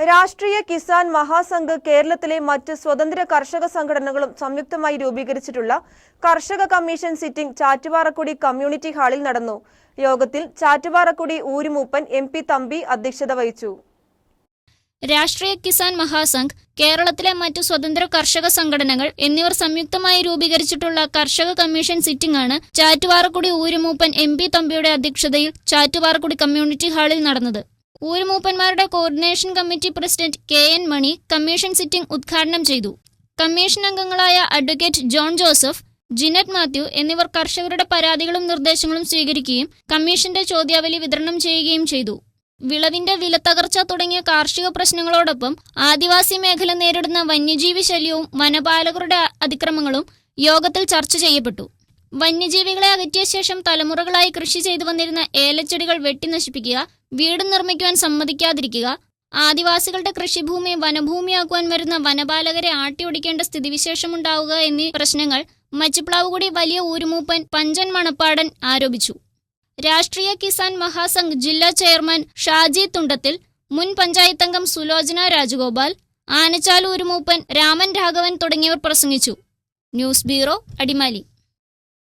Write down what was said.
രാഷ്ട്രീയ കിസാൻ മഹാസംഘ് കേരളത്തിലെ മറ്റ് സ്വതന്ത്ര കർഷക സംഘടനകളും സംയുക്തമായി രൂപീകരിച്ചിട്ടുള്ള കർഷക കമ്മീഷൻ സിറ്റിംഗ് ചാറ്റുപാറക്കുടി കമ്മ്യൂണിറ്റി ഹാളിൽ നടന്നു. യോഗത്തിൽ ചാറ്റുപാറക്കുടി ഊരുമൂപ്പൻ MP തമ്പി അധ്യക്ഷത വഹിച്ചു. രാഷ്ട്രീയ കിസാൻ മഹാസംഘ്, കേരളത്തിലെ മറ്റു സ്വതന്ത്ര കർഷക സംഘടനകൾ എന്നിവർ സംയുക്തമായി രൂപീകരിച്ചിട്ടുള്ള കർഷക കമ്മീഷൻ സിറ്റിംഗ് ആണ് ചാറ്റുപാറക്കുടി ഊരുമൂപ്പൻ MP തമ്പിയുടെ അധ്യക്ഷതയിൽ ചാറ്റുപാറക്കുടി കമ്മ്യൂണിറ്റി ഹാളിൽ നടന്നത്. ഊരുമൂപ്പന്മാരുടെ കോർഡിനേഷൻ കമ്മിറ്റി പ്രസിഡന്റ് KN മണി കമ്മീഷൻ സിറ്റിംഗ് ഉദ്ഘാടനം ചെയ്തു. കമ്മീഷൻ അംഗങ്ങളായ അഡ്വക്കേറ്റ് ജോൺ ജോസഫ്, ജിനറ്റ് മാത്യു എന്നിവർ കർഷകരുടെ പരാതികളും നിർദ്ദേശങ്ങളും സ്വീകരിക്കുകയും കമ്മീഷന്റെ ചോദ്യാവലി വിതരണം ചെയ്യുകയും ചെയ്തു. വിളവിന്റെ വിലത്തകർച്ച തുടങ്ങിയ കാർഷിക പ്രശ്നങ്ങളോടൊപ്പം ആദിവാസി മേഖല നേരിടുന്ന വന്യജീവി ശല്യവും വനപാലകരുടെ അതിക്രമങ്ങളും യോഗത്തിൽ ചർച്ച ചെയ്യപ്പെട്ടു. വന്യജീവികളെ അകറ്റിയ ശേഷം തലമുറകളായി കൃഷി ചെയ്തു വന്നിരുന്ന ഏലച്ചെടികൾ വെട്ടിനശിപ്പിക്കുക, വീട് നിർമ്മിക്കുവാൻ സമ്മതിക്കാതിരിക്കുക, ആദിവാസികളുടെ കൃഷിഭൂമി വനഭൂമിയാക്കുവാൻ വരുന്ന വനപാലകരെ ആട്ടിയൊടിക്കേണ്ട സ്ഥിതിവിശേഷമുണ്ടാവുക എന്നീ പ്രശ്നങ്ങൾ മച്ചിപ്ലാവുകുടി വലിയ ഊരുമൂപ്പൻ പഞ്ചൻ മണപ്പാടൻ ആരോപിച്ചു. രാഷ്ട്രീയ കിസാൻ മഹാസംഘ് ജില്ലാ ചെയർമാൻ ഷാജി തുണ്ടത്തിൽ, മുൻ പഞ്ചായത്തംഗം സുലോചന രാജഗോപാൽ, ആനച്ചാൽ ഊരുമൂപ്പൻ രാമൻ രാഘവൻ തുടങ്ങിയവർ പ്രസംഗിച്ചു. News bureau, Adimali.